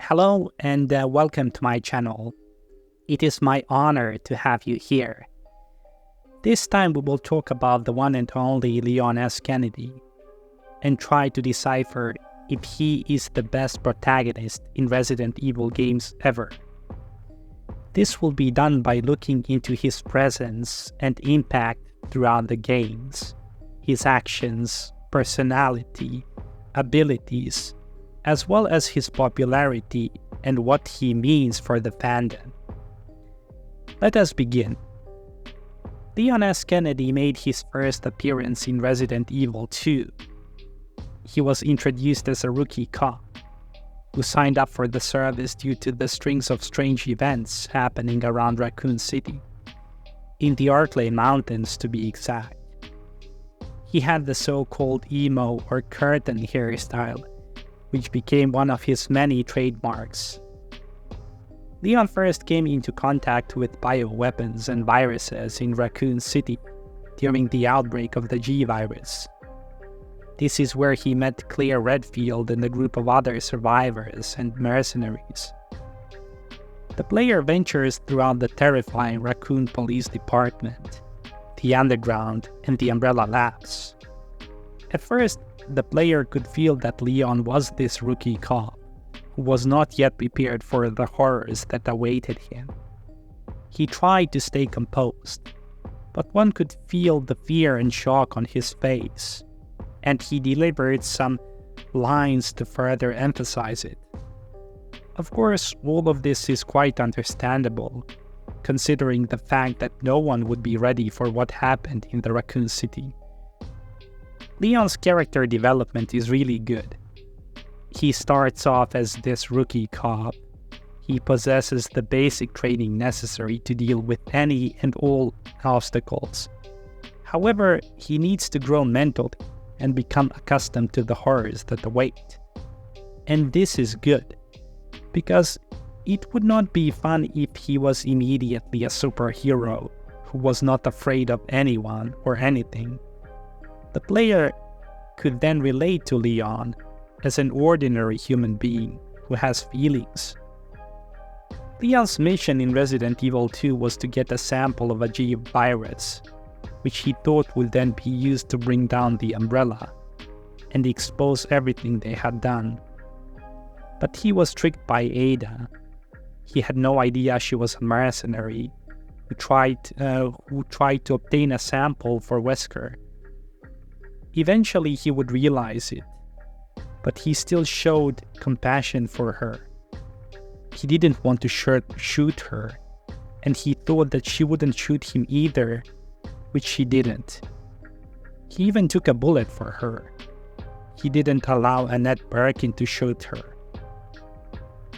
Hello and welcome to my channel. It is my honor to have you here. This time we will talk about the one and only Leon S. Kennedy and try to decipher if he is the best protagonist in Resident Evil games ever. This will be done by looking into his presence and impact throughout the games, his actions, personality, abilities, as well as his popularity and what he means for the fandom. Let us begin. Leon S. Kennedy made his first appearance in Resident Evil 2. He was introduced as a rookie cop who signed up for the service due to the strings of strange events happening around Raccoon City, in the Arklay Mountains to be exact. He had the so-called emo or curtain hairstyle, which became one of his many trademarks. Leon first came into contact with bioweapons and viruses in Raccoon City during the outbreak of the G-Virus. This is where he met Claire Redfield and a group of other survivors and mercenaries. The player ventures throughout the terrifying Raccoon Police Department, the Underground, and the Umbrella Labs. At first, the player could feel that Leon was this rookie cop, who was not yet prepared for the horrors that awaited him. He tried to stay composed, but one could feel the fear and shock on his face, and he delivered some lines to further emphasize it. Of course, all of this is quite understandable, considering the fact that no one would be ready for what happened in the Raccoon City. Leon's character development is really good. He starts off as this rookie cop. He possesses the basic training necessary to deal with any and all obstacles. However, he needs to grow mentally and become accustomed to the horrors that await. And this is good, because it would not be fun if he was immediately a superhero who was not afraid of anyone or anything. The player could then relate to Leon as an ordinary human being who has feelings. Leon's mission in Resident Evil 2 was to get a sample of a G-Virus, which he thought would then be used to bring down the Umbrella and expose everything they had done. But he was tricked by Ada. He had no idea she was a mercenary who tried to obtain a sample for Wesker. Eventually he would realize it, but he still showed compassion for her. He didn't want to shoot her, and he thought that she wouldn't shoot him either, which she didn't. He even took a bullet for her. He didn't allow Annette Birkin to shoot her.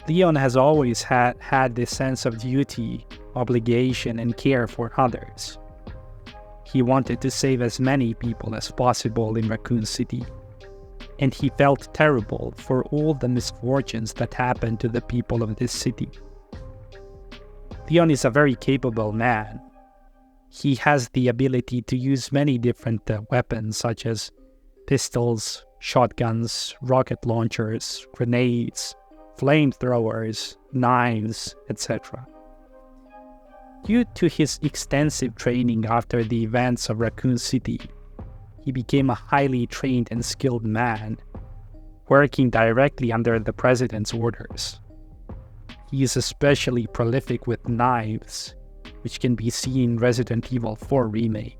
Leon has always had this sense of duty, obligation, and care for others. He wanted to save as many people as possible in Raccoon City, and he felt terrible for all the misfortunes that happened to the people of this city. Leon is a very capable man. He has the ability to use many different weapons such as pistols, shotguns, rocket launchers, grenades, flamethrowers, knives, etc. Due to his extensive training after the events of Raccoon City, he became a highly trained and skilled man, working directly under the President's orders. He is especially prolific with knives, which can be seen in Resident Evil 4 Remake,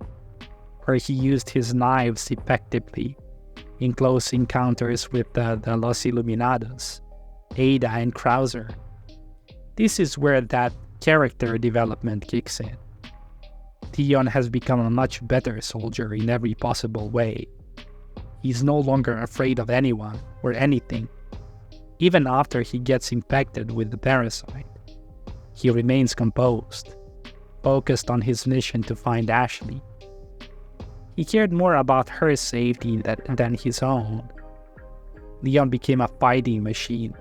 where he used his knives effectively in close encounters with the Los Illuminados, Ada and Krauser. This is where that character development kicks in. Leon has become a much better soldier in every possible way. He's no longer afraid of anyone or anything. Even after he gets infected with the parasite, he remains composed, focused on his mission to find Ashley. He cared more about her safety than his own. Leon became a fighting machine.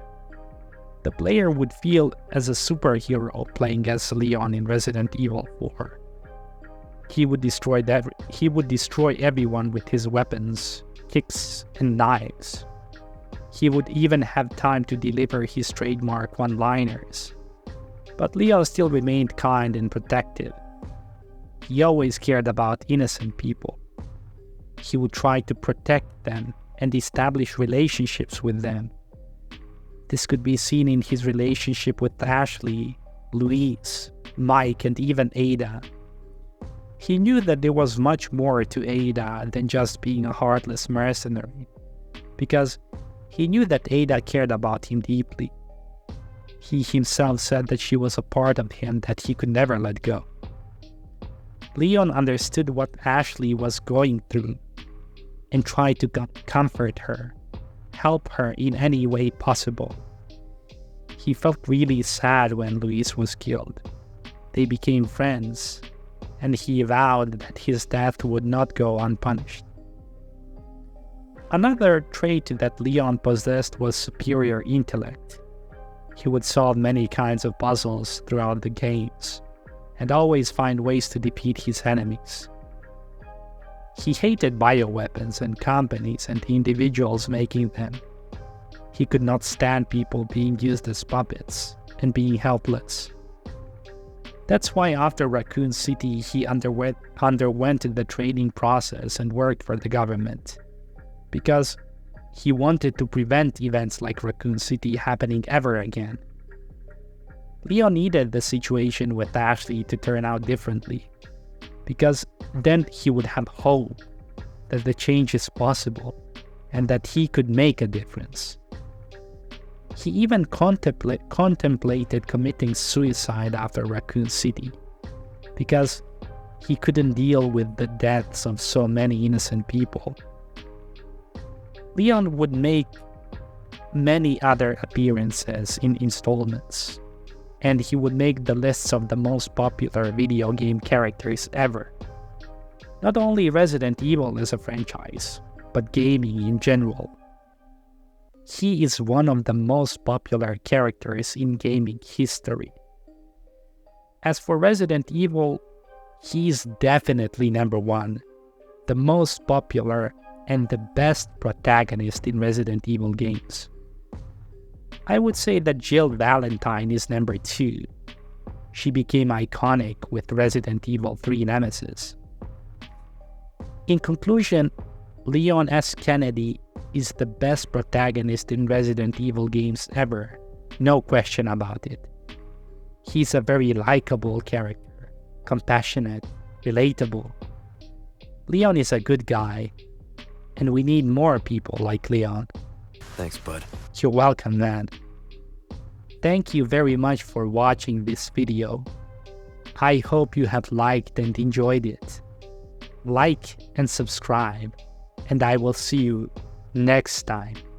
The player would feel as a superhero playing as Leon in Resident Evil 4. He would destroy everyone with his weapons, kicks, and knives. He would even have time to deliver his trademark one-liners. But Leon still remained kind and protective. He always cared about innocent people. He would try to protect them and establish relationships with them. This could be seen in his relationship with Ashley, Louise, Mike, and even Ada. He knew that there was much more to Ada than just being a heartless mercenary, because he knew that Ada cared about him deeply. He himself said that she was a part of him that he could never let go. Leon understood what Ashley was going through and tried to comfort her, help her in any way possible. He felt really sad when Louise was killed. They became friends, and he vowed that his death would not go unpunished. Another trait that Leon possessed was superior intellect. He would solve many kinds of puzzles throughout the games, and always find ways to defeat his enemies. He hated bioweapons and companies and individuals making them. He could not stand people being used as puppets and being helpless. That's why after Raccoon City he underwent the training process and worked for the government, because he wanted to prevent events like Raccoon City happening ever again. Leon needed the situation with Ashley to turn out differently, because then he would have hope that the change is possible and that he could make a difference. He even contemplated committing suicide after Raccoon City, because he couldn't deal with the deaths of so many innocent people. Leon would make many other appearances in installments, and he would make the lists of the most popular video game characters ever. Not only Resident Evil as a franchise, but gaming in general. He is one of the most popular characters in gaming history. As for Resident Evil, he is definitely number one, the most popular and the best protagonist in Resident Evil games. I would say that Jill Valentine is number 2. She became iconic with Resident Evil 3 Nemesis. In conclusion, Leon S. Kennedy is the best protagonist in Resident Evil games ever, no question about it. He's a very likable character, compassionate, relatable. Leon is a good guy, and we need more people like Leon. Thanks, bud. You're welcome, man. Thank you very much for watching this video. I hope you have liked and enjoyed it. Like and subscribe, and I will see you next time.